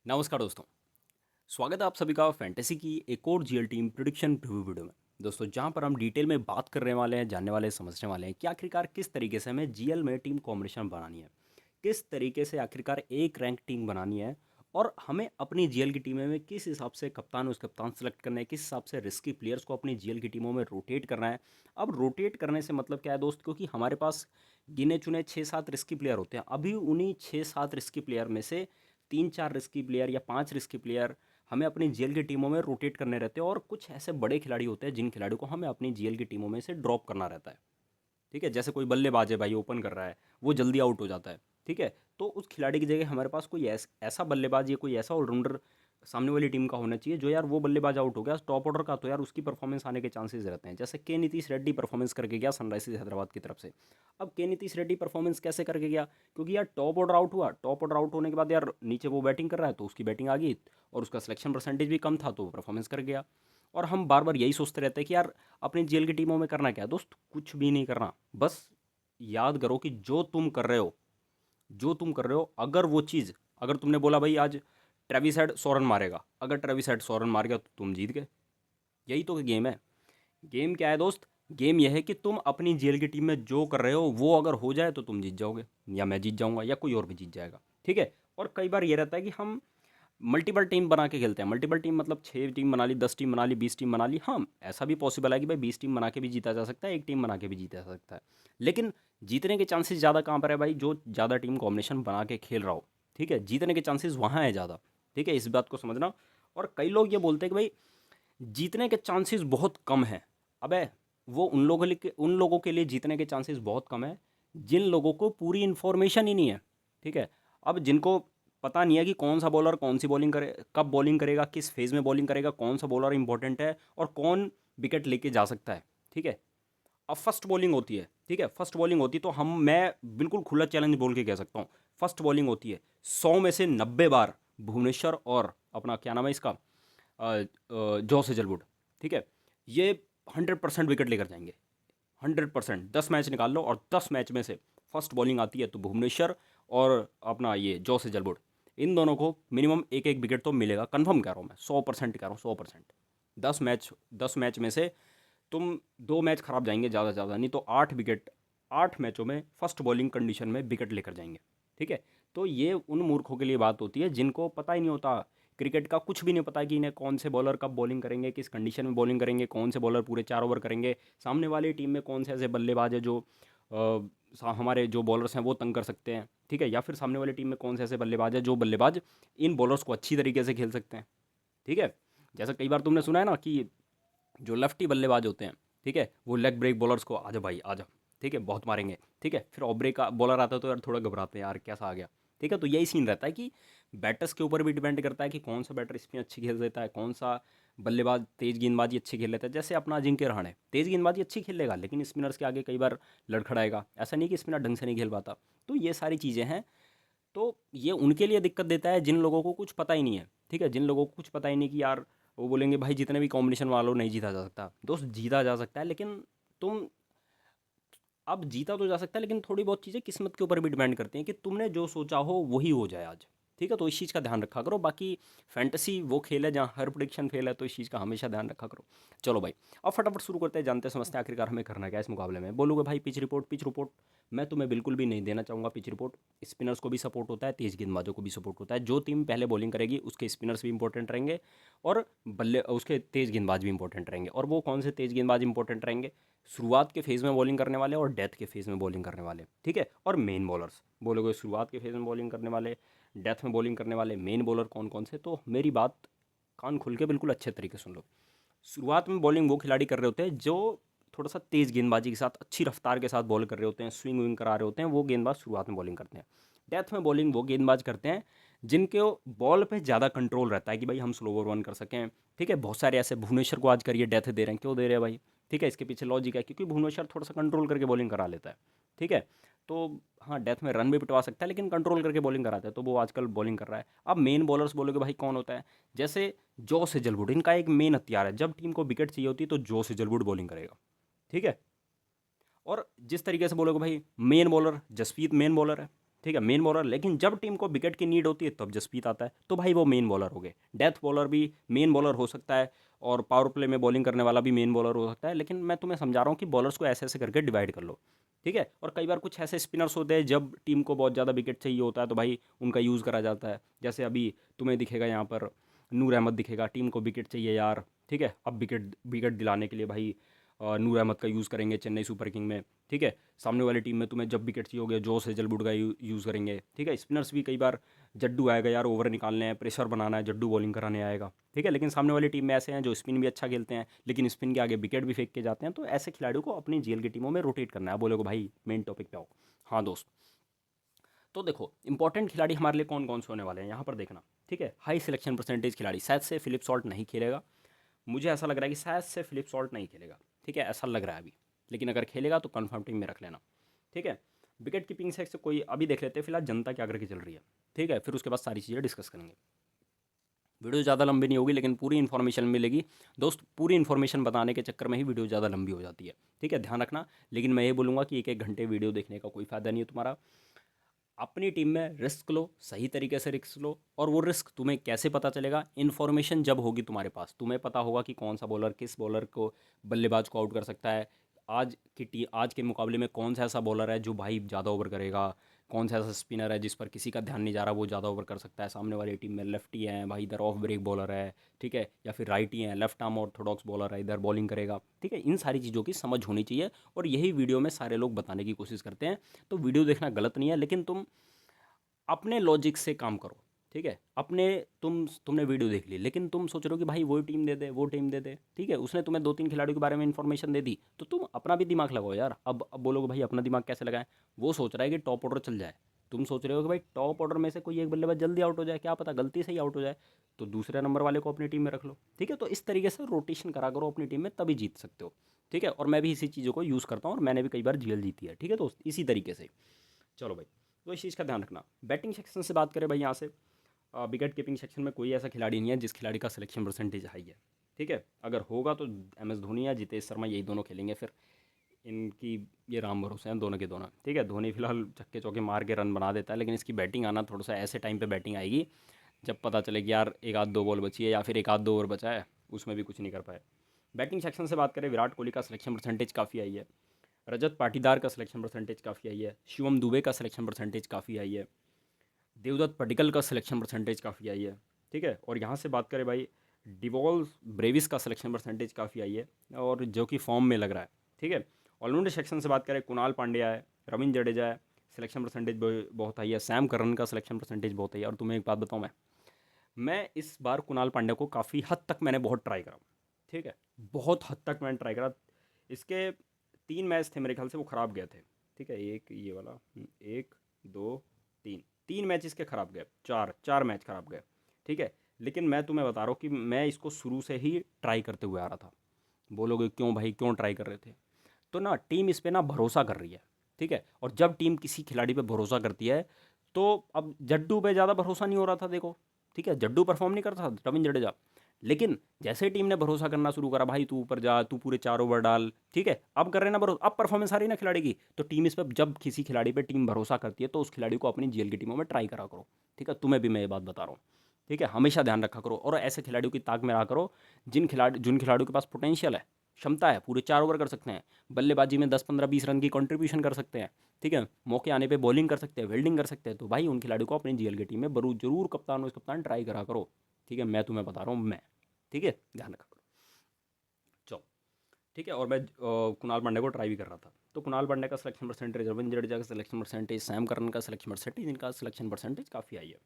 नमस्कार दोस्तों। स्वागत है आप सभी का फैंटेसी की एक और GL team prediction preview video में। दोस्तों जहां पर हम डिटेल में बात करने वाले हैं, जानने वाले हैं, समझने वाले हैं कि आखिरकार किस तरीके से हमें जीएल में टीम कॉम्बिनेशन बनानी है, किस तरीके से आखिरकार एक रैंक टीम बनानी है और हमें अपनी जीएल की टीम में किस हिसाब से कप्तान उस कप्तान सेलेक्ट करना है, किस हिसाब से रिस्की प्लेयर्स को अपनी जीएल की टीमों में रोटेट करना है। अब रोटेट करने से मतलब क्या है दोस्त, क्योंकि हमारे पास गिने चुने 6-7 रिस्की प्लेयर होते हैं। अभी उन्हीं 6-7 रिस्की प्लेयर में से 3-4 रिस्की प्लेयर या 5 रिस्की प्लेयर हमें अपनी जीएल की टीमों में रोटेट करने रहते हैं और कुछ ऐसे बड़े खिलाड़ी होते हैं जिन खिलाड़ियों को हमें अपनी जीएल की टीमों में से ड्रॉप करना रहता है। ठीक है, जैसे कोई बल्लेबाज है भाई, ओपन कर रहा है, वो जल्दी आउट हो जाता है। ठीक है, तो उस खिलाड़ी की जगह हमारे पास कोई ऐसा बल्लेबाज या कोई ऐसा ऑलराउंडर सामने वाली टीम का होना चाहिए जो यार वो बल्लेबाज आउट हो गया टॉप ऑर्डर का, तो यार उसकी परफॉर्मेंस आने के चांसेस रहते हैं। जैसे के नीतीश रेड्डी परफॉर्मेंस करके गया सनराइजर्स हैदराबाद की तरफ से। अब के नीतीश रेड्डी परफॉर्मेंस कैसे करके गया, क्योंकि यार टॉप ऑर्डर आउट हुआ, टॉप ऑर्डर आउट होने के बाद यार नीचे वो बैटिंग कर रहा है तो उसकी बैटिंग आ गई और उसका सिलेक्शन परसेंटेज भी कम था तो वो परफॉर्मेंस कर गया। और हम बार बार यही सोचते रहते हैं कि यार अपनी जेल की टीमों में करना क्या है दोस्त, कुछ भी नहीं करना। बस याद करो कि जो तुम कर रहे हो अगर वो चीज़, अगर तुमने बोला भाई आज ट्रेविस हेड 100 रन मारेगा, अगर ट्रेविस हेड 100 रन मार गया तो तुम जीत गए। यही तो गेम है। गेम क्या है दोस्त, गेम यह है कि तुम अपनी जेल की टीम में जो कर रहे हो वो अगर हो जाए तो तुम जीत जाओगे, या मैं जीत जाऊंगा या कोई और भी जीत जाएगा। ठीक है, और कई बार ये रहता है कि हम मल्टीपल टीम बना के खेलते हैं। मल्टीपल टीम मतलब 6 टीम बना ली, 10 टीम बना ली, 20 टीम बना ली। हाँ, ऐसा भी पॉसिबल है कि भाई 20 टीम बना के भी जीता जा सकता है, एक टीम बना के भी जीता जा सकता है। लेकिन जीतने के चांसेस ज़्यादा कहाँ पर है भाई, जो ज़्यादा टीम कॉम्बिनेशन बना के खेल रहा हो। ठीक है, जीतने के चांसेस वहाँ है ज़्यादा। ठीक है, इस बात को समझना। और कई लोग ये बोलते हैं कि भाई जीतने के चांसेस बहुत कम हैं। अबे वो उन लोगों के लिए जीतने के चांसेस बहुत कम है जिन लोगों को पूरी इन्फॉर्मेशन ही नहीं है। ठीक है, अब जिनको पता नहीं है कि कौन सा बॉलर कौन सी बॉलिंग करे, कब बॉलिंग करेगा, किस फेज़ में बॉलिंग करेगा, कौन सा बॉलर इंपॉर्टेंट है और कौन विकेट लेके जा सकता है। ठीक है, अब फर्स्ट बॉलिंग होती है। ठीक है, फर्स्ट बॉलिंग होती है तो मैं बिल्कुल खुला चैलेंज बोल के कह सकता हूँ, फर्स्ट बॉलिंग होती है 100 में से 90 बार भुवनेश्वर और अपना क्या नाम है इसका, जॉस हेजलवुड। ठीक है, ये 100% विकेट लेकर जाएंगे। 100%, 10 मैच निकाल लो और 10 मैच में से फर्स्ट बॉलिंग आती है तो भुवनेश्वर और अपना ये जॉस हेजलवुड, इन दोनों को मिनिमम एक एक विकेट तो मिलेगा। कंफर्म कह रहा हूँ मैं, 100% कह रहा हूँ, 100%। 10 मैच, 10 मैच में से तुम 2 मैच खराब जाएंगे ज़्यादा से ज़्यादा, नहीं तो 8 विकेट 8 मैचों में फर्स्ट बॉलिंग कंडीशन में विकेट लेकर जाएंगे। ठीक है, तो ये उन मूर्खों के लिए बात होती है जिनको पता ही नहीं होता, क्रिकेट का कुछ भी नहीं पता कि इन्हें कौन से बॉलर कब बॉलिंग करेंगे, किस कंडीशन में बॉलिंग करेंगे, कौन से बॉलर पूरे 4 ओवर करेंगे, सामने वाली टीम में कौन से ऐसे बल्लेबाज है जो हमारे जो बॉलर्स हैं वो तंग कर सकते हैं। ठीक है, या फिर सामने वाली टीम में कौन से ऐसे बल्लेबाज है जो बल्लेबाज इन बॉलर्स को अच्छी तरीके से खेल सकते हैं। ठीक है, जैसा कई बार तुमने सुना है ना कि जो लेफ्टी बल्लेबाज होते हैं, ठीक है, वो लेग ब्रेक बॉलर्स को आजा भाई आजा, ठीक है, बहुत मारेंगे। ठीक है, फिर ऑफ ब्रेक का बॉलर आता है तो यार थोड़ा घबराते हैं, यार कैसा आ गया। ठीक है, तो यही सीन रहता है कि बैटर्स के ऊपर भी डिपेंड करता है कि कौन सा बैटर स्पिन अच्छी खेल देता है, कौन सा बल्लेबाज तेज गेंदबाजी अच्छी खेल लेता है। जैसे अपना अजिंक्य रहाणे तेज गेंदबाजी अच्छी खेल लेगा लेकिन स्पिनर्स के आगे कई बार लड़खड़ाएगा, ऐसा नहीं कि स्पिनर ढंग से नहीं खेल पाता। तो ये सारी चीज़ें हैं। तो ये उनके लिए दिक्कत देता है जिन लोगों को कुछ पता ही नहीं है। ठीक है, जिन लोगों को कुछ पता ही नहीं कि यार, वो बोलेंगे भाई जितने भी कॉम्बिनेशन वालों नहीं जीता जा सकता। दोस्त जीता जा सकता है लेकिन तुम, अब जीता तो जा सकता है लेकिन थोड़ी बहुत चीज़ें किस्मत के ऊपर भी डिपेंड करती हैं कि तुमने जो सोचा हो वही हो जाए आज। ठीक है, तो इस चीज़ का ध्यान रखा करो। बाकी फैंटेसी वो खेल है जहाँ हर प्रिडिक्शन फेल है, तो इस चीज़ का हमेशा ध्यान रखा करो। चलो भाई, अब फटाफट शुरू करते हैं, जानते हैं समझते हैं आखिरकार हमें करना क्या है इस मुकाबले में। बोलोगे भाई पिच रिपोर्ट मैं तुम्हें बिल्कुल भी नहीं देना चाहूँगा पिच रिपोर्ट। स्पिनर्स को भी सपोर्ट होता है, तेज गेंदबाजों को भी सपोर्ट होता है। जो टीम पहले बॉलिंग करेगी उसके स्पिनर्स भी इंपॉर्टेंट रहेंगे और बल्ले उसके तेज गेंदबाज भी इंपॉर्टेंट रहेंगे। और वो कौन से तेज गेंदबाज इंपॉर्टेंट रहेंगे, शुरुआत के फेज़ में बॉलिंग करने वाले और डेथ के फेज़ में बॉलिंग करने वाले। ठीक है, और मेन बॉलर्स, बोलोगे शुरुआत के फेज़ में बॉलिंग करने वाले, डेथ में बॉलिंग करने वाले, मेन बॉलर कौन कौन से, तो मेरी बात कान खोल के बिल्कुल अच्छे तरीके सुन लो। शुरुआत में बॉलिंग वो खिलाड़ी कर रहे होते हैं जो थोड़ा सा तेज़ गेंदबाजी के साथ, अच्छी रफ्तार के साथ बॉल कर रहे होते हैं, स्विंग विंग करा रहे होते हैं, वो गेंदबाज शुरुआत में बॉलिंग करते हैं। डेथ में बॉलिंग वो गेंदबाज करते हैं जिनके बॉल पे ज़्यादा कंट्रोल रहता है कि भाई हम स्लो ओवर वन कर सकें। ठीक है, बहुत सारे ऐसे, भुवनेश्वर को आज करिए डेथ दे रहे हैं, क्यों दे रहे हैं भाई। ठीक है, इसके पीछे लॉजिक है क्योंकि भुवनेश्वर थोड़ा सा कंट्रोल करके बॉलिंग करा लेता है। ठीक है, तो हाँ, डेथ में रन भी पिटवा सकता है लेकिन कंट्रोल करके बॉलिंग कराता है, तो वो आजकल बॉलिंग कर रहा है। अब मेन बॉलर्स बोलोगे भाई कौन होता है, जैसे जोस हेजलवुड इनका एक मेन हथियार है। जब टीम को विकेट चाहिए होती है तो जोस हेजलवुड बॉलिंग करेगा। ठीक है, और जिस तरीके से बोलोगे भाई main bowler Jasprit main bowler है। ठीक है, मेन बॉलर। लेकिन जब टीम को विकेट की नीड होती है तब जसप्रीत आता है, तो भाई वो मेन बॉलर हो गए। डेथ बॉलर भी मेन बॉलर हो सकता है, और पावर प्ले में बॉलिंग करने वाला भी मेन बॉलर हो सकता है। लेकिन मैं तुम्हें समझा रहा हूँ कि बॉलर्स को ऐसे ऐसे करके डिवाइड कर लो, ठीक है। और कई बार कुछ ऐसे स्पिनर्स होते हैं जब टीम को बहुत ज़्यादा विकेट चाहिए होता है तो भाई उनका यूज़ करा जाता है। जैसे अभी तुम्हें दिखेगा यहाँ पर नूर अहमद दिखेगा, टीम को विकेट चाहिए यार, ठीक है। अब विकेट विकेट दिलाने के लिए भाई नूर अहमद का यूज़ करेंगे चेन्नई सुपर किंग में, ठीक है। सामने वाली टीम में तुम्हें जब विकेट चाहिए होगा जोस हेजलवुड का यूज़ करेंगे, ठीक है। स्पिनर्स भी कई बार जड्डू आएगा यार, ओवर निकालने हैं, प्रेशर बनाना है, जड्डू बॉलिंग कराने आएगा, ठीक है। लेकिन सामने वाली टीम में ऐसे हैं जो स्पिन भी अच्छा खेलते हैं लेकिन स्पिन के आगे विकेट भी फेंक के जाते हैं। तो ऐसे खिलाड़ियों को अपनी जीएल की टीमों में रोटेट करना है। बोलोगे भाई मेन टॉपिक पे आओ। हाँ दोस्त, तो देखो इंपॉर्टेंट खिलाड़ी हमारे लिए कौन कौन से होने वाले हैं यहाँ पर देखना, ठीक है। हाई सिलेक्शन परसेंटेज खिलाड़ी, शायद से फिलिप सॉल्ट नहीं खेलेगा। मुझे ऐसा लग रहा है कि शायद से फिलिप सॉल्ट नहीं खेलेगा, ठीक है, ऐसा लग रहा है अभी। लेकिन अगर खेलेगा तो कंफर्म टीम में रख लेना, ठीक है। विकेट कीपिंग से कोई अभी देख लेते हैं फिलहाल जनता क्या करके चल रही है, ठीक है। फिर उसके बाद सारी चीज़ें डिस्कस करेंगे। वीडियो ज़्यादा लंबी नहीं होगी लेकिन पूरी इन्फॉर्मेशन मिलेगी दोस्त। पूरी इन्फॉर्मेशन बताने के चक्कर में ही वीडियो ज़्यादा लंबी हो जाती है, ठीक है, ध्यान रखना। लेकिन मैं ये बोलूँगा कि एक एक घंटे वीडियो देखने का कोई फ़ायदा नहीं है तुम्हारा। अपनी टीम में रिस्क लो, सही तरीके से रिस्क लो। और वो रिस्क तुम्हें कैसे पता चलेगा? इन्फॉर्मेशन जब होगी तुम्हारे पास, तुम्हें पता होगा कि कौन सा बॉलर किस बॉलर को, बल्लेबाज को आउट कर सकता है। आज के मुकाबले में कौन सा ऐसा बॉलर है जो भाई ज़्यादा ओवर करेगा, कौन सा ऐसा स्पिनर है जिस पर किसी का ध्यान नहीं जा रहा, वो ज़्यादा ओवर कर सकता है। सामने वाली टीम में लेफ्टी हैं भाई, इधर ऑफ ब्रेक बॉलर है, ठीक है, या फिर राइटी हैं, लेफ्ट आर्म ऑर्थोडॉक्स बॉलर है, इधर बॉलिंग करेगा, ठीक है। इन सारी चीज़ों की समझ होनी चाहिए और यही वीडियो में सारे लोग बताने की कोशिश करते हैं। तो वीडियो देखना गलत नहीं है, लेकिन तुम अपने लॉजिक से काम करो, ठीक है। तुमने वीडियो देख ली लेकिन तुम सोच रहे हो कि भाई वो टीम दे दे, वो टीम दे दे, ठीक है। उसने तुम्हें दो तीन खिलाड़ियों के बारे में इन्फॉर्मेशन दे दी तो तुम अपना भी दिमाग लगाओ यार। अब बोलोगे भाई अपना दिमाग कैसे लगाएं? वो सोच रहा है कि टॉप ऑर्डर चल जाए, तुम सोच रहे हो कि भाई टॉप ऑर्डर में से कोई एक बल्लेबाज जल्दी आउट हो जाए, क्या पता गलती से ही आउट हो जाए, तो दूसरे नंबर वाले को अपनी टीम में रख लो, ठीक है। तो इस तरीके से रोटेशन करा करो अपनी टीम में, तभी जीत सकते हो, ठीक है। और मैं भी इसी चीज़ों को यूज़ करता हूँ और मैंने भी कई बार जीएल जीती है, ठीक है दोस्त, इसी तरीके से। चलो भाई, तो इस चीज़ का ध्यान रखना। बैटिंग सेक्शन से बात करें भाई, यहाँ से विकेट कीपिंग सेक्शन में कोई ऐसा खिलाड़ी नहीं है जिस खिलाड़ी का सिलेक्शन परसेंटेज हाई है, ठीक है। अगर होगा तो एम एस धोनी या जितेश शर्मा, यही दोनों खेलेंगे फिर। इनकी ये राम भरोसे हैं दोनों के दोनों, ठीक है। धोनी फिलहाल छक्के चौके मार के रन बना देता है, लेकिन इसकी बैटिंग आना थोड़ा सा ऐसे टाइम पे बैटिंग आएगी जब पता चले कि यार एक आध दो बॉल बची है या फिर एक आध दो ओवर बचा है, उसमें भी कुछ नहीं कर पाए। बैटिंग सेक्शन से बात करें, विराट कोहली का सिलेक्शन परसेंटेज काफ़ी आई है, रजत पाटीदार का सिलेक्शन परसेंटेज काफ़ी आई है, शिवम दुबे का सिलेक्शन परसेंटेज काफ़ी आई है, देवदत्त पडिक्कल का सिलेक्शन परसेंटेज काफ़ी आई है, ठीक है। और यहाँ से बात करें भाई, डिवॉल्व ब्रेविस का सिलेक्शन परसेंटेज काफ़ी आई है और जो कि फॉर्म में लग रहा है, ठीक है। ऑलराउंडर सेक्शन से बात करें, कुणाल पांड्या है, रविंद्र जडेजा है, सिलेक्शन परसेंटेज बहुत आई है, सैम करन का सिलेक्शन परसेंटेज बहुत आई है। और तुम्हें एक बात बताऊँ, मैं इस बार कुणाल पांड्या को काफ़ी हद तक मैंने बहुत ट्राई करा, ठीक है, बहुत हद तक मैंने ट्राई करा। इसके 3 मैच थे मेरे ख्याल से, वो ख़राब गए थे, ठीक है। एक ये वाला, एक, दो, तीन, 3 मैच इसके ख़राब गए, चार चार मैच ख़राब गए, ठीक है। लेकिन मैं तुम्हें बता रहा हूँ कि मैं इसको शुरू से ही ट्राई करते हुए आ रहा था। बोलोगे क्यों भाई, क्यों ट्राई कर रहे थे? तो ना टीम इस पे ना भरोसा कर रही है, ठीक है। और जब टीम किसी खिलाड़ी पे भरोसा करती है तो अब जड्डू पे ज़्यादा भरोसा नहीं हो रहा था, देखो, ठीक है। जड्डू परफॉर्म नहीं करता था, रविंद्र जडेजा। लेकिन जैसे टीम ने भरोसा करना शुरू करा, भाई तू ऊपर जा, तू पूरे 4 ओवर डाल, ठीक है, अब कर रहे ना भरोसा, अब परफॉर्मेंस आ रही ना खिलाड़ी की, तो टीम इस पर, जब किसी खिलाड़ी पे टीम भरोसा करती है तो उस खिलाड़ी को अपनी जीएल की टीमों में ट्राई करा करो, ठीक है। तुम्हें भी मैं ये बात बता रहा हूँ, ठीक है, हमेशा ध्यान रखा करो और ऐसे खिलाड़ियों की ताक में रहा करो जिन खिलाड़ियों के पास पोटेंशियल है, क्षमता है, पूरे 4 ओवर कर सकते हैं, बल्लेबाजी में 10 15 20 रन की कंट्रीब्यूशन कर सकते हैं, ठीक है, मौके आने पे बॉलिंग कर सकते हैं, फील्डिंग कर सकते हैं, तो भाई उन खिलाड़ियों को अपनी जीएल की टीम में जरूर कप्तान वाइस कप्तान ट्राई करा करो, ठीक है। मैं तुम्हें बता रहा हूँ, मैं, ठीक है, ध्यान रखा करो। चलो, ठीक है। और मैं कुणाल पांड्या को ट्राई भी कर रहा था, तो कुणाल पांड्या का सिलेक्शन परसेंटेज, रविंद्र जडेजा का सिलेक्शन परसेंटेज, सैम करन का सिलेक्शन परसेंटेज, इनका सिलेक्शन परसेंटेज काफ़ी आई है।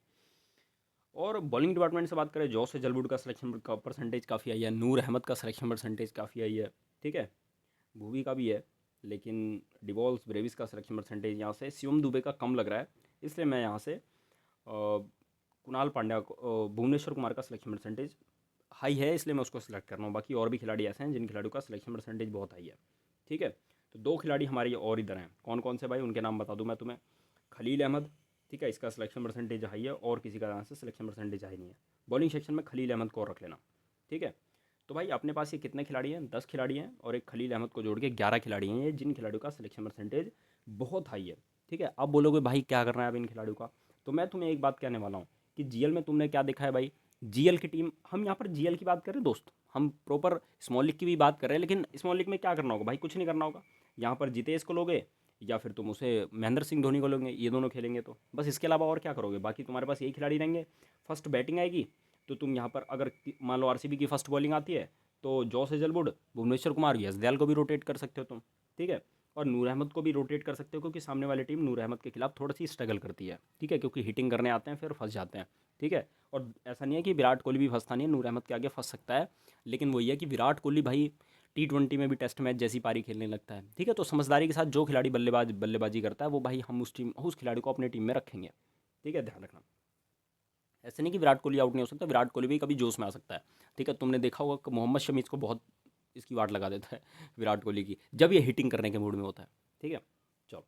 और बॉलिंग डिपार्टमेंट से बात करें, जॉस हेजलवुड का सिलेक्शन का परसेंटेज काफ़ी आई है, नूर अहमद का सिलेक्शन परसेंटेज काफ़ी आई है, ठीक है। भुवी का भी है, लेकिन डिवॉल्स ब्रेविस का सिलेक्शन परसेंटेज यहाँ से शिवम दुबे का कम लग रहा है, इसलिए मैं यहाँ से कुणाल पांड्या को, भुवनेश्वर कुमार का सिलेक्शन परसेंटेज हाई है, इसलिए मैं उसको सिलेक्ट कर रहा हूँ। बाकी और भी खिलाड़ी ऐसे हैं जिन खिलाड़ियों का सिलेक्शन परसेंटेज बहुत हाई है, ठीक है। तो 2 खिलाड़ी हमारे और इधर हैं, कौन कौन से भाई, उनके नाम बता दूँ मैं तुम्हें। खलील अहमद, ठीक है, इसका सिलेक्शन परसेंटेज हाई है और किसी का यहाँ से सिलेक्शन परसेंटेज हाई नहीं है। बॉलिंग सेक्शन में खलील अहमद को और रख लेना, ठीक है। तो भाई अपने पास ये कितने खिलाड़ी हैं? 10 खिलाड़ी हैं और एक खलील अहमद को जोड़ के 11 खिलाड़ी हैं, ये जिन खिलाड़ियों का सिलेक्शन परसेंटेज बहुत हाई है, ठीक है, अब बोलोगे भाई क्या करना है अब इन खिलाड़ियों का, तो मैं तुम्हें एक बात कहने वाला हूँ कि जीएल में तुमने क्या देखा है भाई। जीएल की टीम, हम यहाँ पर जीएल की बात करें दोस्त, हम प्रॉपर स्मॉल लीग की भी बात कर रहे हैं, लेकिन स्मॉल लीग में क्या करना होगा भाई, कुछ नहीं करना होगा। यहाँ पर जितेश को लोगे या फिर तुम उसे महेंद्र सिंह धोनी को लोगे, ये दोनों खेलेंगे तो बस, इसके अलावा और क्या करोगे, बाकी तुम्हारे पास यही खिलाड़ी रहेंगे। फर्स्ट बैटिंग आएगी तो तुम यहाँ पर अगर मान लो आरसीबी की फर्स्ट बॉलिंग आती है तो जॉस हेजलवुड, भुवनेश्वर कुमार, यश दयाल को भी रोटेट कर सकते हो तुम। ठीक है, और नूर अहमद को भी रोटेट कर सकते हो, क्योंकि सामने वाली टीम नूर अहमद के खिलाफ थोड़ी सी स्ट्रगल करती है। ठीक है, क्योंकि हिटिंग करने आते हैं फिर फंस जाते हैं। ठीक है, और ऐसा नहीं है कि विराट कोहली भी फंसता नहीं है, नूर अहमद के आगे फंस सकता है, लेकिन वही है कि विराट कोहली भाई T20 में भी टेस्ट मैच जैसी पारी खेलने लगता है। ठीक है, तो समझदारी के साथ जो खिलाड़ी बल्लेबाजी करता है वो भाई हम उस खिलाड़ी को अपने टीम में रखेंगे। ठीक है, ध्यान रखना। ऐसे नहीं कि विराट कोहली आउट नहीं हो सकता, विराट कोहली भी कभी जोश में आ सकता है। ठीक है, तुमने देखा होगा कि मोहम्मद शमीज को बहुत इसकी वाट लगा देता है विराट कोहली की, जब ये हिटिंग करने के मूड में होता है। ठीक है, चलो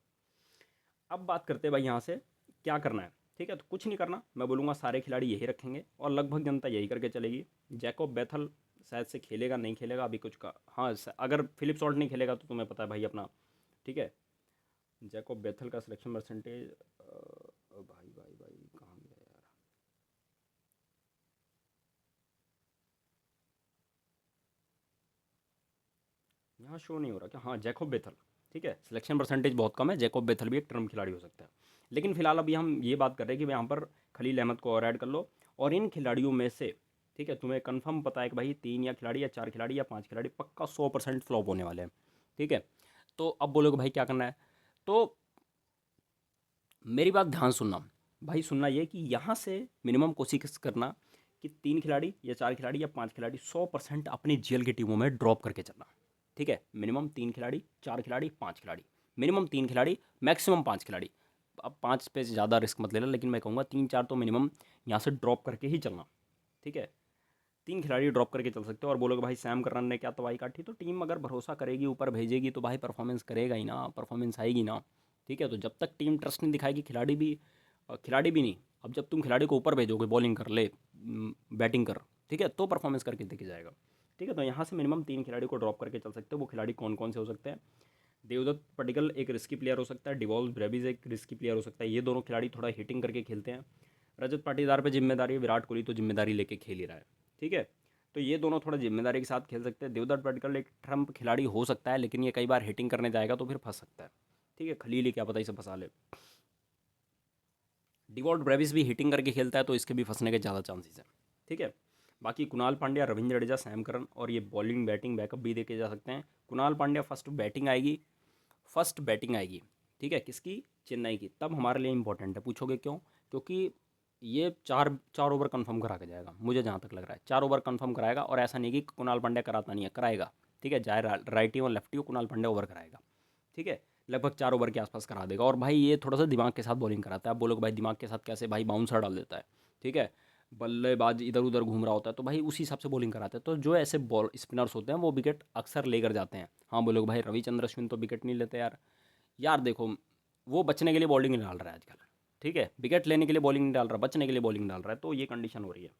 अब बात करते हैं भाई यहाँ से क्या करना है। ठीक है, तो कुछ नहीं करना, मैं बोलूँगा सारे खिलाड़ी यही रखेंगे और लगभग जनता यही करके चलेगी। जैकब बेथल शायद से खेलेगा नहीं खेलेगा अभी कुछ का, हाँ अगर फिलिप सॉल्ट नहीं खेलेगा तो तुम्हें पता है भाई अपना। ठीक है, जैकब बेथल का सिलेक्शन परसेंटेज, भाई भाई भाई कहाँ गया यार, यहाँ शो नहीं हो रहा क्या, हाँ जैकब बेथल। ठीक है, सिलेक्शन परसेंटेज बहुत कम है, जैकब बेथल भी एक टर्म खिलाड़ी हो सकता है। लेकिन फिलहाल अभी हम ये बात कर रहे हैं कि भाई यहाँ पर खलील अहमद को और ऐड कर लो, और इन खिलाड़ियों में से ठीक है तुम्हें कंफर्म पता है कि भाई 3 या खिलाड़ी या 4 खिलाड़ी या 5 खिलाड़ी पक्का 100% फ्लॉप होने वाले हैं। ठीक है, तो अब बोलोगे भाई क्या करना है, तो मेरी बात ध्यान सुनना भाई, सुनना ये कि यहाँ से मिनिमम कोशिश करना कि 3 खिलाड़ी या 4 खिलाड़ी या 5 खिलाड़ी 100% अपनी जीएल की टीमों में ड्रॉप करके चलना। ठीक है, मिनिमम 3 खिलाड़ी, 4 खिलाड़ी, 5 खिलाड़ी, मिनिमम 3 खिलाड़ी, मैक्सिमम 5 खिलाड़ी। अब 5 पे ज़्यादा रिस्क मत लेना, लेकिन मैं कहूँगा 3-4 तो मिनिमम यहाँ से ड्रॉप करके ही चलना। ठीक है, 3 खिलाड़ी ड्रॉप करके चल सकते हो, और बोलोगे भाई सैम करन ने क्या तबाही काटी, तो टीम अगर भरोसा करेगी ऊपर भेजेगी तो भाई परफॉर्मेंस करेगा ही ना, परफॉर्मेंस आएगी ना। ठीक है, तो जब तक टीम ट्रस्ट नहीं दिखाएगी, खिलाड़ी भी नहीं, अब जब तुम खिलाड़ी को ऊपर भेजोगे बॉलिंग कर ले, बैटिंग कर, ठीक है, तो परफॉर्मेंस करके देखे जाएगा। ठीक है, तो यहाँ से मिनिमम 3 खिलाड़ी को ड्रॉप करके चल सकते हो। वो खिलाड़ी कौन कौन से हो सकते हैं, देवदत्त पडिक्कल एक रिस्की प्लेयर हो सकता है, डिवॉल्स ब्रेविज एक रिस्की प्लेयर हो सकता है, ये दोनों खिलाड़ी थोड़ा हिटिंग करके खेलते हैं। रजत पाटीदार पे जिम्मेदारी है, विराट कोहली तो जिम्मेदारी लेके खेल ही रहा है। ठीक है, तो ये दोनों थोड़ा जिम्मेदारी के साथ खेल सकते हैं। देवदत्त पडिक्कल एक ट्रम्प खिलाड़ी हो सकता है, लेकिन ये कई बार हिटिंग करने जाएगा तो फिर फंस सकता है। ठीक है, खलील ही क्या पता इसे फंसा ले। डिवॉल्ट ब्रेविस भी हिटिंग करके खेलता है तो इसके भी फंसने के ज़्यादा चांसेस हैं। ठीक है, बाकी कुणाल पांड्या, रविंद्र जडेजा, सैम करन, और ये बॉलिंग बैटिंग बैकअप भी देखे जा सकते हैं। कुणाल पांड्या फर्स्ट बैटिंग आएगी। ठीक है, किसकी, चेन्नई की, तब हमारे लिए इंपॉर्टेंट है। पूछोगे क्यों, क्योंकि ये चार चार ओवर कंफर्म करा के जाएगा, मुझे जहाँ तक लग रहा है 4 ओवर कंफर्म कराएगा, और ऐसा नहीं कि कुणाल पांड्या कराता नहीं है, कराएगा। ठीक है, चाहे राइटी और लेफ्टी हो, कुणाल पांड्या ओवर कराएगा। ठीक है, लगभग 4 ओवर के आसपास करा देगा, और भाई ये थोड़ा सा दिमाग के साथ बॉलिंग कराता है। आप बोलोगे भाई दिमाग के साथ कैसे, भाई बाउंसर डाल देता है। ठीक है, बल्लेबाज इधर उधर घूम रहा होता है तो भाई उसी हिसाब से बॉलिंग कराते हैं, तो जो ऐसे बॉल स्पिनर्स होते हैं वो विकेट अक्सर लेकर जाते हैं। हाँ बोलोगे भाई रविचंद्र अश्विन तो विकेट नहीं लेते यार, यार देखो वो बचने के लिए बॉलिंग नहीं डाल रहा है आजकल। ठीक है, विकेट लेने के लिए बॉलिंग नहीं डाल रहा, बचने के लिए बॉलिंग डाल रहा है, तो ये कंडीशन हो रही है।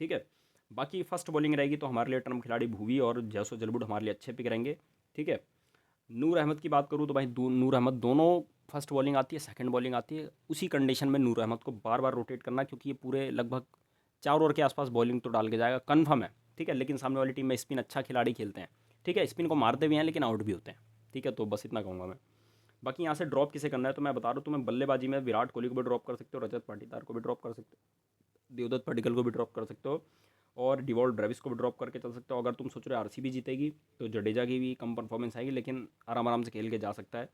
ठीक है, बाकी फर्स्ट बॉलिंग रहेगी तो हमारे लिए टर्म खिलाड़ी भुवी और जैसो जलबुड हमारे लिए अच्छे पिक रहेंगे। ठीक है, नूर अहमद की बात करूँ तो भाई नूर अहमद दोनों फर्स्ट बॉलिंग आती है, सेकंड बॉलिंग आती है, उसी कंडीशन में नूर अहमद को बार बार रोटेट करना, क्योंकि ये पूरे लगभग 4 ओवर के आसपास बॉलिंग तो डाल के जाएगा कन्फर्म है। ठीक है, लेकिन सामने वाली टीम में स्पिन अच्छा खिलाड़ी खेलते हैं। ठीक है, स्पिन को मारते भी हैं लेकिन आउट भी होते हैं। ठीक है, तो बस इतना कहूँगा मैं। बाकी यहाँ से ड्रॉप किसे करना है तो मैं बता रहा हूँ तुम्हें, बल्लेबाजी में विराट कोहली को भी ड्रॉप कर सकते हो, रजत पाटीदार को भी ड्रॉप कर सकते हो, देवदत्त पडिक्कल को भी ड्रॉप कर सकते हो, और डिवॉल्ट ब्रेविस को भी ड्रॉप करके चल सकते हो। अगर तुम सोच रहे हो आरसीबी जीतेगी तो जडेजा की भी कम परफॉर्मेंस आएगी, लेकिन आराम आराम से खेल के जा सकता है।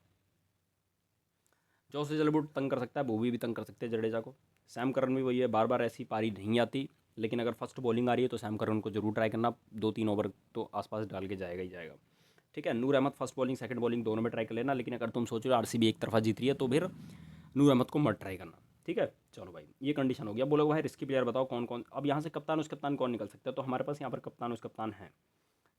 जोस जलबुट तंग कर सकता है, भूवी भी तंग कर सकते हैं जडेजा को। सैम करन भी वही है, बार बार ऐसी पारी नहीं आती, लेकिन अगर फर्स्ट बॉलिंग आ रही है तो सैम करन को जरूर ट्राई करना, 2-3 ओवर तो आसपास डाल के जाएगा ही जाएगा। ठीक है, Noor Ahmad first bowling second bowling दोनों में ट्राई कर लेना, लेकिन अगर तुम सोच रहे हो आरसीबी एक तरफा जीत रही है तो फिर नूर अहमद को मत ट्राई करना। ठीक है, चलो भाई ये कंडीशन हो गया। बोलो भाई रिस्की प्लेयर बताओ कौन कौन, अब यहाँ से कप्तान उस कप्तान कौन निकल सकता है, तो हमारे पास यहाँ पर कप्तान उस कप्तान है।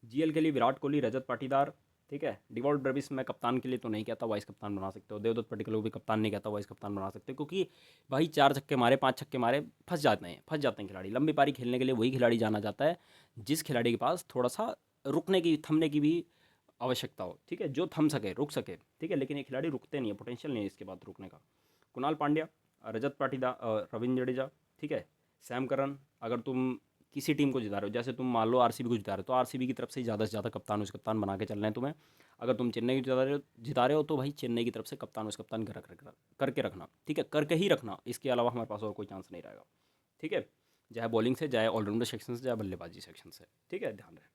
जीएल के लिए विराट कोहली, रजत पाटीदार। ठीक है, डिवॉल्ट ब्रेविस मैं कप्तान के लिए तो नहीं कहता, वाइस कप्तान बना सकते हो। देवदत्त पडिक्कल को भी कप्तान नहीं कहता, वाइस कप्तान बना सकते हो, क्योंकि भाई 4 छक्के मारे 5 छक्के मारे फंस जाते हैं खिलाड़ी। लंबी पारी खेलने के लिए वही खिलाड़ी जाना जाता है जिस खिलाड़ी के पास थोड़ा सा रुकने की थमने की भी आवश्यकता हो, ठीक है, जो थम सके, रुक सके, ठीक है, लेकिन ये खिलाड़ी रुकते नहीं है, पोटेंशियल नहीं है इसके बाद रुकने का। कुणाल पांड्या, रजत पाटीदार, रविंद्र जडेजा, ठीक है, सैम करन। अगर तुम किसी टीम को जिता रहे हो, जैसे तुम मान लो आरसीबी को जिता रहे हो, तो आरसीबी की तरफ से ज़्यादा से ज़्यादा कप्तान उस कप्तान बना के चलना है तुम्हें। अगर तुम चेन्नई को जिता रहे हो तो भाई चेन्नई की तरफ से कप्तान उस कप्तान करके रखना, ठीक है, करके ही रखना, इसके अलावा हमारे पास और कोई चांस नहीं रहेगा, ठीक है, चाहे बॉलिंग से, चाहे ऑलराउंडर सेक्शन से, चाहे बल्लेबाजी सेक्शन से, ठीक है, ध्यान रहे।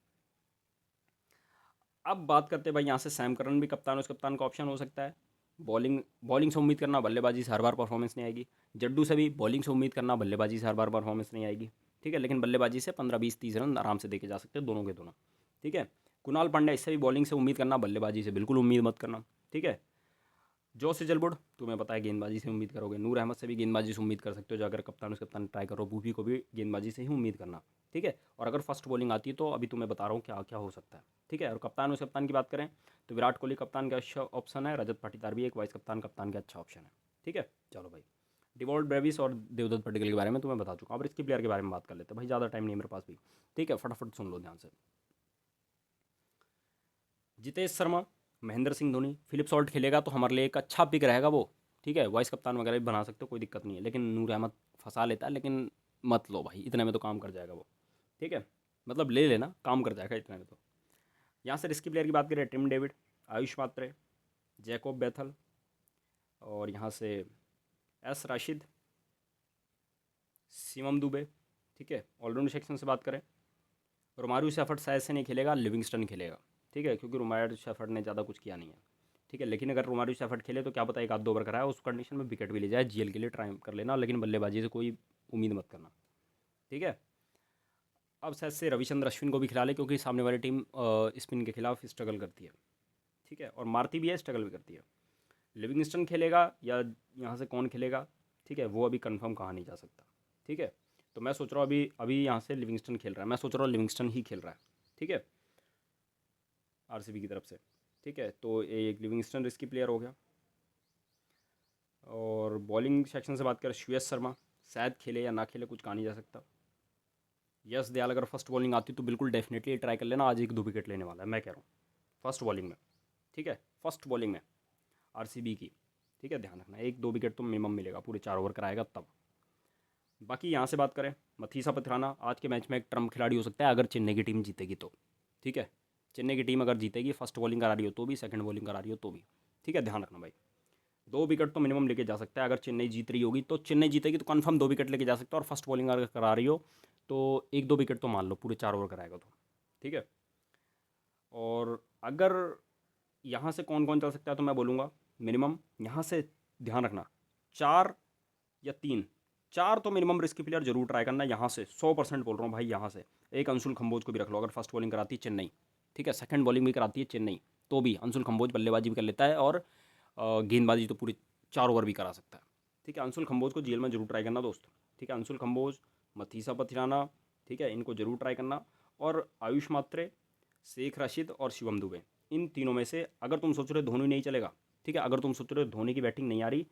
अब बात करते हैं भाई, यहाँ से सैम करन भी कप्तान उस कप्तान का ऑप्शन हो सकता है। बॉलिंग बॉलिंग से उम्मीद करना, बल्लेबाजी से हर बार परफॉर्मेंस नहीं आएगी। जड्डू से भी बॉलिंग से उम्मीद करना, बल्लेबाजी से हर बार परफॉर्मेंस नहीं आएगी, ठीक है, लेकिन बल्लेबाजी से 15-20-30 रन आराम से देके जा सकते हैं दोनों के दोनों, ठीक है। कुणाल पांड्या, इससे भी बॉलिंग से उम्मीद करना, बल्लेबाजी से बिल्कुल उम्मीद मत करना, ठीक है। जोश जलबुड, तुम्हें पता है गेंदबाजी से उम्मीद करोगे। नूर अहमद से भी गेंदबाजी से उम्मीद कर सकते हो, जो अगर कप्तान उस कप्तान ट्राई करो। भूवी को भी गेंदबाजी से ही उम्मीद करना, ठीक है। और अगर फर्स्ट बॉलिंग आती है तो अभी तुम्हें बता रहा हूँ क्या क्या हो सकता है, ठीक है। और कप्तान उस कप्तान की बात करें तो विराट कोहली कप्तान का अच्छा ऑप्शन है, रजत पाटीदार भी एक वाइस कप्तान का अच्छा ऑप्शन है, ठीक है। चलो भाई, डिवॉल्ट ब्रेविस और देवदत्त पडिक्कल के बारे में तुम्हें बता चुका हूँ। अब इसकी प्लेयर के बारे में बात कर लेते हैं भाई, ज़्यादा टाइम नहीं है मेरे पास भी, ठीक है, फटाफट सुन लो ध्यान से। जितेश शर्मा, महेंद्र सिंह धोनी, फिलिप सॉल्ट खेलेगा तो हमारे लिए एक अच्छा पिक रहेगा वो, ठीक है, वाइस कप्तान वगैरह भी बना सकते हो, कोई दिक्कत नहीं है, लेकिन नूर अहमद फंसा लेता है, लेकिन मत लो भाई, इतने में तो काम कर जाएगा वो, ठीक है, मतलब ले लेना, काम कर जाएगा इतने में तो। यहाँ से रिस्की प्लेयर की बात करें, टिम डेविड, आयुष मात्रे, जैकोब बैथल, और यहाँ से एस राशिद, शिवम दुबे, ठीक है। ऑलराउंड सेक्शन से बात करें, रोमारियो शेफर्ड शायद से नहीं खेलेगा, लिविंगस्टन खेलेगा, ठीक है, क्योंकि रोमारियो शेफर्ड ने ज़्यादा कुछ किया नहीं है, ठीक है, लेकिन अगर रोमारियो शेफर्ड खेले तो क्या पता एक आध दो ओवर कराए, उस कंडीशन में विकेट भी ले जाए, जीएल के लिए ट्राई कर लेना, लेकिन बल्लेबाजी से कोई उम्मीद मत करना, ठीक है। अब शायद से रविचंद्र अश्विन को भी खिला ले, क्योंकि सामने वाली टीम स्पिन के खिलाफ स्ट्रगल करती है, ठीक है, और मारती भी है, स्ट्रगल भी करती है। लिविंगस्टन खेलेगा या यहाँ से कौन खेलेगा, ठीक है, वो अभी कंफर्म कहा नहीं जा सकता, ठीक है। तो मैं सोच रहा हूँ अभी अभी यहाँ से लिविंगस्टन खेल रहा है, मैं सोच रहा हूँ लिविंगस्टन ही खेल रहा है, ठीक है, आरसीबी की तरफ से, ठीक है। तो एक लिविंगस्टन रिस्की प्लेयर हो गया। और बॉलिंग सेक्शन से बात करें, श्रेयस शर्मा शायद खेले या ना खेले, कुछ कहा नहीं जा सकता। यस दयाल, अगर फर्स्ट बॉलिंग आती तो बिल्कुल डेफिनेटली ट्राई कर लेना, आज एक दो विकेट लेने वाला है, मैं कह रहा हूँ फर्स्ट बॉलिंग में, ठीक है, फर्स्ट बॉलिंग में आरसीबी की, ठीक है, ध्यान रखना एक दो विकेट तो मिनिमम मिलेगा, पूरे 4 ओवर कराएगा तब। बाकी यहाँ से बात करें, मथीसा पथराना आज के मैच में एक ट्रम्प खिलाड़ी हो सकता है, अगर चेन्नई की टीम जीतेगी तो, ठीक है, चेन्नई की टीम अगर जीतेगी, फर्स्ट बॉलिंग करा रही हो तो भी, सेकंड बॉलिंग करा रही हो तो भी, ठीक है, ध्यान रखना भाई। 2 विकेट तो मिनिमम लेके जा सकता है, अगर चेन्नई जीत रही होगी तो, चेन्नई जीतेगी तो कंफर्म 2 विकेट लेके जा सकता है, और फर्स्ट बॉलिंग अगर करा रही हो तो एक दो विकेट तो मान लो, पूरे 4 ओवर कराएगा तो, ठीक है। और अगर यहाँ से कौन कौन चल सकता है तो मैं बोलूँगा मिनिमम यहाँ से, ध्यान रखना, 4 या 3, 4 तो मिनिमम रिस्की प्लेयर जरूर ट्राई करना यहाँ से, 100% बोल रहा हूँ भाई। यहाँ से एक अंशुल खम्बोज को भी रख लो, अगर फर्स्ट बॉलिंग कराती है चेन्नई, ठीक है, सेकंड बॉलिंग भी कराती है चेन्नई तो भी अंशुल खम्बोज बल्लेबाजी भी कर लेता है, और गेंदबाजी तो पूरी 4 ओवर भी करा सकता है, ठीक है। अंशुल खम्बोज को जेल में जरूर ट्राई करना दोस्त, ठीक है, अंशुल खम्बोज, मथीसा पथिराना, ठीक है, इनको जरूर ट्राई करना। और आयुष मात्रे, शेख राशिद और शिवम दुबे, इन तीनों में से अगर तुम सोच रहे हो धोनी नहीं चलेगा, ठीक है, अगर तुम सोच रहे हो धोनी की बैटिंग नहीं आ रही,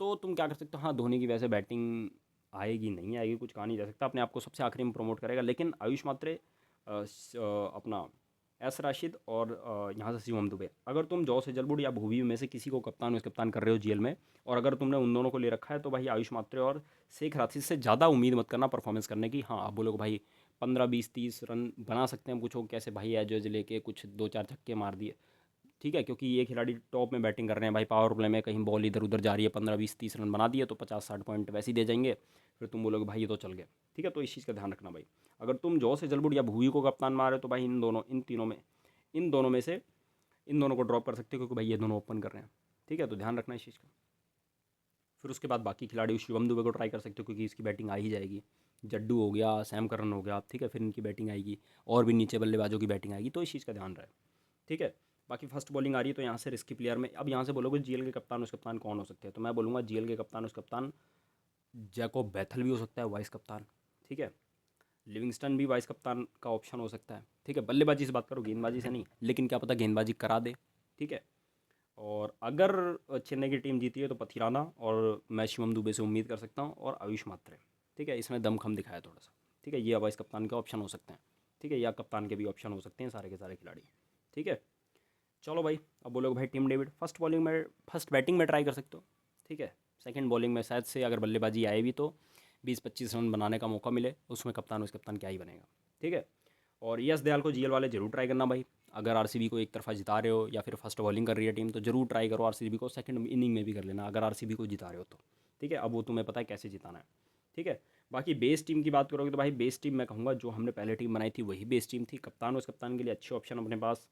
तो तुम क्या कर सकते हो, हाँ धोनी की वैसे बैटिंग आएगी नहीं आएगी कुछ कहा नहीं जा सकता, अपने आप को सबसे आखिरी में प्रमोट करेगा, लेकिन आयुष मात्रे, अपना एस राशिद, और यहाँ से शिवम दुबे, अगर तुम जॉस हेजलवुड या भुवी में से किसी को कप्तान उस कप्तान कर रहे हो जीएल में, और अगर तुमने उन दोनों को ले रखा है तो भाई आयुष मात्रे और शेख राशिद से ज़्यादा उम्मीद मत करना परफॉर्मेंस करने की। हाँ आप बोलोगे भाई 15-20-30 रन बना सकते हैं, पूछो कैसे भाई, एज एज लेके कुछ 2-4 छक्के मार दिए, ठीक है, क्योंकि ये खिलाड़ी टॉप में बैटिंग कर रहे हैं भाई, पावर प्ले में कहीं बॉल इधर उधर जा रही है, 15-20-30 रन बना दिए तो 50-60 पॉइंट वैसे ही दे जाएंगे, फिर तुम बोलोगे भाई ये तो चल गए, ठीक है। तो इस चीज़ का ध्यान रखना भाई। अगर तुम जॉस हेजलवुड या भुवी को कप्तान मारे तो भाई इन दोनों में से इन दोनों को ड्रॉप कर सकते हो, क्योंकि भाई ये दोनों ओपन कर रहे हैं, ठीक है, तो ध्यान रखना इस चीज़ का। फिर उसके बाद बाकी खिलाड़ी शिवम दुबे को ट्राई कर सकते हो, क्योंकि इसकी बैटिंग आ ही जाएगी। जड्डू हो गया, सैम करन हो गया, ठीक है, फिर इनकी बैटिंग आएगी, और भी नीचे बल्लेबाजों की बैटिंग आएगी, तो इस चीज़ का ध्यान रहे, ठीक है। बाकी फर्स्ट बॉलिंग आ रही है तो यहाँ से रिस्की प्लेयर में, अब यहाँ से बोलोगे जीएल के कप्तान उस कप्तान कौन हो सकते हैं, तो मैं बोलूँगा जीएल के कप्तान उस कप्तान जैकोब बैथल भी हो सकता है, वाइस कप्तान, ठीक है। लिविंगस्टन भी वाइस कप्तान का ऑप्शन हो सकता है, ठीक है। बल्लेबाजी से बात करो, गेंदबाजी से नहीं, लेकिन क्या पता गेंदबाजी करा दे, ठीक है। और अगर चेन्नई की टीम जीती है तो पथिराना और मैं शिवम दुबे से उम्मीद कर सकता हूँ, और आयुष मात्रे, ठीक है, इसमें दमखम दिखाया थोड़ा सा, ठीक है, ये वाइस कप्तान के ऑप्शन हो सकते हैं, ठीक है, या कप्तान के भी ऑप्शन हो सकते हैं सारे के सारे खिलाड़ी, ठीक है, चलो भाई। अब बोलोगे भाई टिम डेविड फर्स्ट बैटिंग में ट्राई कर सकते हो, ठीक है। सेकंड बॉलिंग में शायद से अगर बल्लेबाजी आए भी तो 20-25 रन बनाने का मौका मिले, उसमें कप्तान वाइस कप्तान क्या ही बनेगा, ठीक है। और यश दयाल को जीएल वाले जरूर ट्राई करना भाई। अगर आरसीबी को एक तरफा जिता रहे हो या फिर फर्स्ट बॉलिंग कर रही है टीम तो जरूर ट्राई करो आरसीबी को सेकंड इनिंग में भी कर लेना अगर आरसीबी को जिता रहे हो तो, ठीक है। अब वो तुम्हें पता है कैसे जिताना है, ठीक है। बाकी बेस टीम की बात करोगे तो भाई बेस टीम मैं कहूँगा जो हमने पहले टीम बनाई थी वही बेस टीम थी। कप्तान उस कप्तान के लिए अच्छे ऑप्शन अपने पास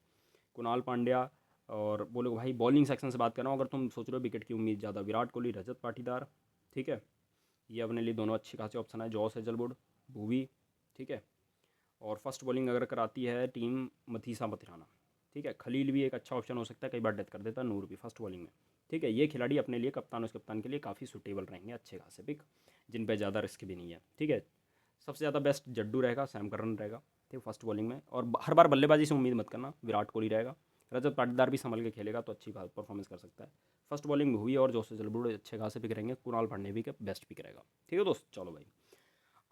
कुणाल पांड्या। और बोलो भाई बॉलिंग सेक्शन से बात कर रहा हूँ, अगर तुम सोच रहे हो विकेट की उम्मीद ज़्यादा, विराट कोहली, रजत पाटीदार, ठीक है। ये अपने लिए दोनों अच्छे खासे ऑप्शन है, जॉस हेजलवुड, भुवी, ठीक है। और फर्स्ट बॉलिंग अगर कराती है टीम मथीसा मथिराना, ठीक है। खलील भी एक अच्छा ऑप्शन हो सकता है, कई बार डेथ कर देता है, नूर भी फर्स्ट बॉलिंग में, ठीक है। ये खिलाड़ी अपने लिए कप्तान उस कप्तान के लिए काफ़ी सुटेबल रहेंगे, अच्छे खासे पिक जिन पे ज़्यादा रिस्क भी नहीं है, ठीक है। सबसे ज़्यादा बेस्ट जड्डू रहेगा, सैम करन रहेगा, ठीक है, फर्स्ट बॉलिंग में। और हर बार बल्लेबाजी से उम्मीद मत करना, विराट कोहली रहेगा। रजत पाटीदार भी संभल के खेलेगा तो अच्छी परफॉर्मेंस कर सकता है। फर्स्ट बॉलिंग में हुई और जोसे जलबुड अच्छे खासे पिक रहेंगे, कुणाल पांडे भी का बेस्ट पिक रहेगा, ठीक है दोस्त। चलो भाई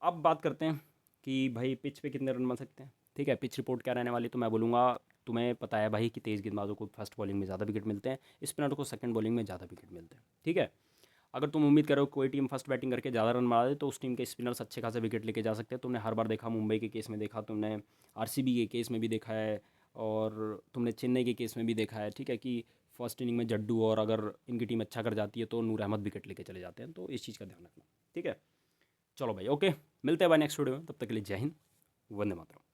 अब बात करते हैं कि भाई पिच पे कितने रन बन सकते हैं, ठीक है। पिच रिपोर्ट क्या रहने वाली तो मैं बोलूँगा, तुम्हें पता है भाई कि तेज़ गेंदबाजों को फर्स्ट बॉलिंग में ज़्यादा विकेट मिलते हैं, स्पिनर को सेकंड बॉलिंग में ज़्यादा विकेट मिलते हैं, ठीक है। अगर तुम उम्मीद करो कोई टीम फर्स्ट बैटिंग करके ज़्यादा रन मारा दे तो उस टीम के स्पिनर्स अच्छे खासे विकेट लेके जा सकते हैं। तुमने हर बार देखा, मुंबई के केस में देखा तुमने, आरसीबी के केस में भी देखा है, और तुमने चेन्नई के केस में भी देखा है, ठीक है, कि फर्स्ट इनिंग में जड्डू और अगर इनकी टीम अच्छा कर जाती है तो नूर अहमद विकेट लेके चले जाते हैं, तो इस चीज़ का ध्यान रखना, ठीक है। चलो भाई ओके, मिलते हैं भाई नेक्स्ट वीडियो में, तब तक के लिए जय हिंद, वंदे मातरम।